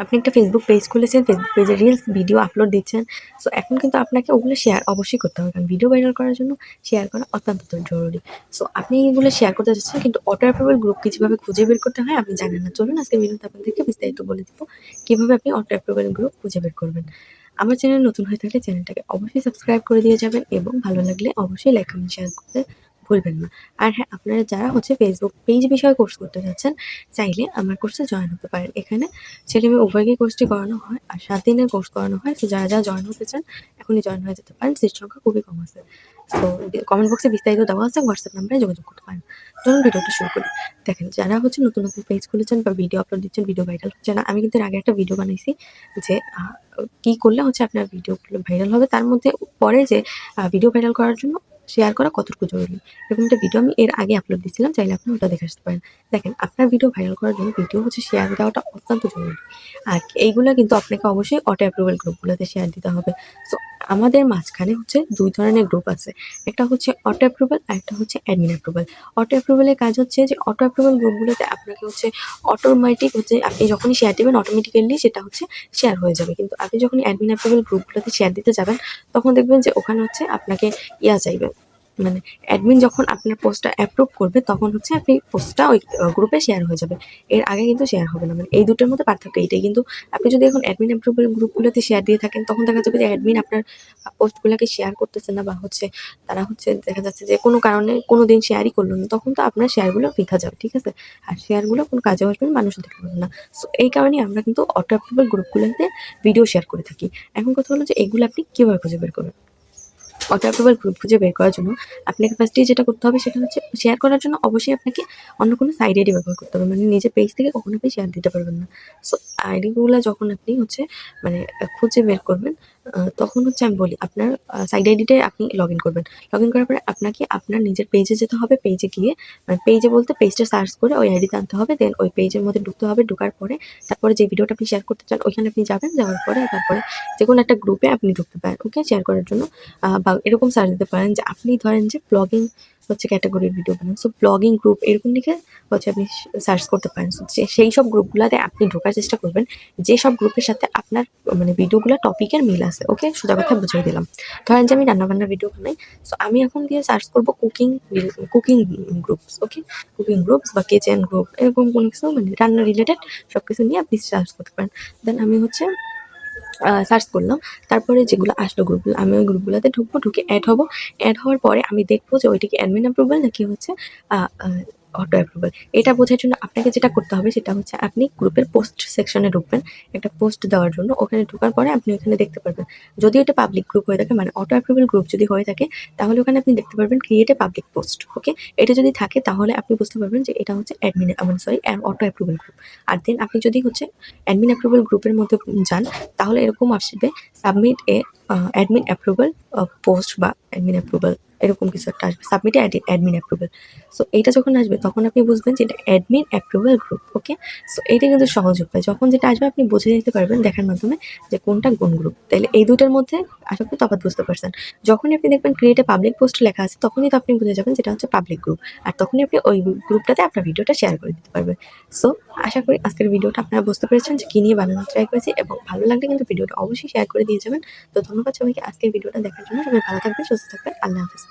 আপনি একটা Facebook page খুলেছেন, ফেসবুক পেজে রিলস ভিডিও আপলোড দিচ্ছেন। সো এখন কিন্তু আপনাকে ওগুলো শেয়ার অবশ্যই করতে হবে, কারণ ভিডিও ভাইরাল করার জন্য শেয়ার করা অত্যন্ত জরুরি। সো আপনি এগুলো শেয়ার করতে চাচ্ছেন, কিন্তু অটো অ্যাপ্রুভাল গ্রুপকে যেভাবে খুঁজে বের করতে হয় আপনি জানেন না। চলুন আজকে ভিডিওতে আপনাদেরকে বিস্তারিত বলে দিব কিভাবে আপনি অটো অ্যাপ্রুভাল গ্রুপ খুঁজে বের করবেন। আমার চ্যানেল নতুন হয়ে থাকলে চ্যানেলটাকে অবশ্যই সাবস্ক্রাইব করে দিয়ে যাবেন এবং ভালো লাগলে অবশ্যই লাইক কমেন্ট শেয়ার করতে ভুলবেন না। আর হ্যাঁ, আপনারা যারা ফেসবুক পেজ বিষয়ে কোর্স করতে চাচ্ছেন, চাইলে আমার কোর্সে জয়েন হতে পারেন। এখানে ছেলে-মেয়ে উভয়কেই কোর্সটি করানো হয় আর ৭ দিনের কোর্স করানো হয়। তো যারা জয়েন হতে চান এখনই জয়েন হয়ে যেতে পারেন। সিট সংখ্যা খুবই কম আছে। সো কমেন্ট বক্সে বিস্তারিত দেওয়া আছে, হোয়াটসঅ্যাপ নাম্বারে যোগাযোগ করতে পারেন। চলুন ভিডিওটা শুরু করি। দেখেন, যারা নতুন পেজ খুলেছেন বা ভিডিও আপলোড দিচ্ছেন, ভিডিও ভাইরাল হচ্ছে না। আমি কিন্তু এর আগে একটা ভিডিও বানাইছি যে কি করলে আপনার ভিডিওগুলো ভাইরাল হবে। তার মধ্যে পরে যে ভিডিও ভাইরাল করার জন্য শেয়ার করা কতটুকু জরুরি। এরকম একটা ভিডিও আমি এর আগে আপলোড দিয়েছিলাম। চাইলে আপনি ওটা দেখে আসতে পারেন। দেখেন, আপনার ভিডিও ভাইরাল করার জন্য ভিডিও শেয়ার দেওয়াটা অত্যন্ত জরুরি। আর এইগুলা কিন্তু আপনাকে অবশ্যই অটো অ্যাপ্রুভাল গ্রুপগুলোতে শেয়ার দিতে হবে। সো আমাদের মাঝখানে ২ ধরনের গ্রুপ আছে। একটা অটো অ্যাপ্রুভাল আর একটা অ্যাডমিন অ্যাপ্রুভাল। অটো অ্যাপ্রুভালের কাজ যে অটো অ্যাপ্রুভাল গ্রুপগুলোতে আপনাকে অটোমেটিক আপনি যখনই শেয়ার দিবেন অটোমেটিক্যালি সেটা শেয়ার হয়ে যাবে। কিন্তু আপনি যখন অ্যাডমিন অ্যাপ্রুভাল গ্রুপগুলোতে শেয়ার দিতে যাবেন, তখন দেখবেন যে ওখানে আপনাকে চাইবে। মানে অ্যাডমিন যখন আপনার পোস্টটা অ্যাপ্রুভ করবে তখন আপনি পোস্টটা ওই গ্রুপে শেয়ার হয়ে যাবে। এর আগে কিন্তু শেয়ার হবে না। মানে এই দুটোর মধ্যে পার্থক্য এইটাই। কিন্তু আপনি যদি এখন অ্যাডমিন অ্যাপ্রুভাল গ্রুপগুলোতে শেয়ার দিয়ে থাকেন, তখন দেখা যাবে যে অ্যাডমিন আপনার পোস্টগুলোকে শেয়ার করতেছে না, বা তারা দেখা যাচ্ছে যে কোনো কারণে কোনোদিন শেয়ারই করলো না। তখন তো আপনার শেয়ারগুলো বৃথা যাবে, ঠিক আছে? আর শেয়ারগুলো কোনো কাজেও আসবে না, মানুষও দেখতে পাবে না। সো এই কারণেই আমরা কিন্তু অটো অ্যাপ্রুভাল গ্রুপগুলোতে ভিডিও শেয়ার করে থাকি। এখন কথা হলো যে এগুলো আপনি কিভাবে খুঁজে বের করবেন? অটো অ্যাপ্রুভাল গ্রুপ খুঁজে বের করার জন্য আপনাকে ফার্স্টেই যেটা করতে হবে সেটা শেয়ার করার জন্য অবশ্যই আপনাকে অন্য কোনো সাইড আইডি ব্যবহার করতে হবে। মানে নিজের পেজ থেকে কখনো আপনি শেয়ার দিতে পারবেন না। সো আইডিগুলা যখন আপনি মানে খুঁজে বের করবেন, তখন আমি বলি আপনার সাইড আইডিটাই আপনি লগইন করবেন। লগইন করার পরে আপনাকে আপনার নিজের পেজে যেতে হবে। পেজে গিয়ে মানে পেজে বলতে পেজটা সার্চ করে ওই আইডিতে আনতে হবে। দেন ওই পেজের মধ্যে ঢুকতে হবে। ঢোকার পরে তারপরে যে ভিডিওটা আপনি শেয়ার করতে চান ওইখানে আপনি যাবেন। যাওয়ার পরে তারপরে যেকোনো একটা গ্রুপে আপনি ঢুকতে পারেন। ওকে? শেয়ার করার জন্য বা এরকম সার্চ দিতে পারেন যে আপনি ধরেন যে ব্লগিং ক্যাটেগরির ভিডিও বানান। সো ব্লগিং গ্রুপ এরকম লিখে আপনি সার্চ করতে পারেন। সো সেই সব গ্রুপগুলাতে আপনি ঢোকার চেষ্টা করবেন, যেসব গ্রুপের সাথে আপনার মানে ভিডিওগুলা টপিকের মিল আছে। ওকে? সোজা কথা বুঝিয়ে দিলাম। ধরেন যে আমি রান্না-বান্নার ভিডিও বানাই। সো আমি এখন দিয়ে সার্চ করব কুকিং গ্রুপস। ওকে? কুকিং গ্রুপস বা কিচেন গ্রুপ এরকম কোনো কিছু, মানে রান্না রিলেটেড সবকিছু নিয়ে আপনি সার্চ করতে পারেন। দেন আমি সার্চ করলাম। তারপরে যেগুলো আসলো গ্রুপগুলো, আমি ওই গ্রুপগুলোতে ঢুকবো, ঢুকে এড হব। এড হওয়ার পরে আমি দেখবো যে ওইটা কি অ্যাডমিন অ্যাপ্রুভাল নাকি আ আ অটো অ্যাপ্রুভাল। এটা বোঝার জন্য আপনাকে যেটা করতে হবে সেটা আপনি গ্রুপের পোস্ট সেকশনে ঢুকবেন। একটা পোস্ট দেওয়ার জন্য ওখানে ঢোকার পরে আপনি ওখানে দেখতে পারবেন। যদি এটা পাবলিক গ্রুপ হয়ে থাকে, মানে অটো অ্যাপ্রুভাল গ্রুপ যদি হয়ে থাকে, তাহলে ওখানে আপনি দেখতে পারবেন ক্রিয়েট এ পাবলিক পোস্ট। ওকে? এটা যদি থাকে তাহলে আপনি বুঝতে পারবেন যে এটা অ্যাডমিন মানে সরি অটো অ্যাপ্রুভাল গ্রুপ। আর দেন আপনি যদি অ্যাডমিন অ্যাপ্রুভাল গ্রুপের মধ্যে যান, তাহলে এরকম আসবে সাবমিট এ অ্যাডমিন অ্যাপ্রুভাল পোস্ট বা অ্যাডমিন অ্যাপ্রুভাল এরকম কিছু একটা আসবে। Submit admin approval. সো এইটা যখন আসবে তখন আপনি বুঝবেন যে এটা অ্যাডমিন অ্যাপ্রুভাল গ্রুপ। ওকে? সো এইটা কিন্তু সহজ উপায়। যখন যেটা আসবে আপনি বুঝে নিতে পারবেন দেখার মাধ্যমে যে কোনটা কোন গ্রুপ। তাইলে এই ২ টার মধ্যে আশা করি তফাৎ বুঝতে পারছেন। যখনই আপনি দেখবেন ক্রিয়েট এ পাবলিক পোস্ট লেখা আছে, তখনই তো আপনি বুঝে যাবেন যেটা পাবলিক গ্রুপ। আর তখনই আপনি ওই গ্রুপটাতে আপনার ভিডিওটা শেয়ার করে দিতে পারবেন। সো আশা করি আজকের ভিডিওটা আপনারা বুঝতে পেরেছেন যে কি নিয়ে বানানোর ট্রাই করেছি, এবং ভালো লাগলে কিন্তু ভিডিওটা অবশ্যই শেয়ার করে দিয়ে যাবেন। তো ধন্যবাদ সবাইকে আজকের ভিডিওটা দেখার জন্য। সবাই ভালো থাকবেন, সুস্থ থাকবেন। আল্লাহ হাফেজ।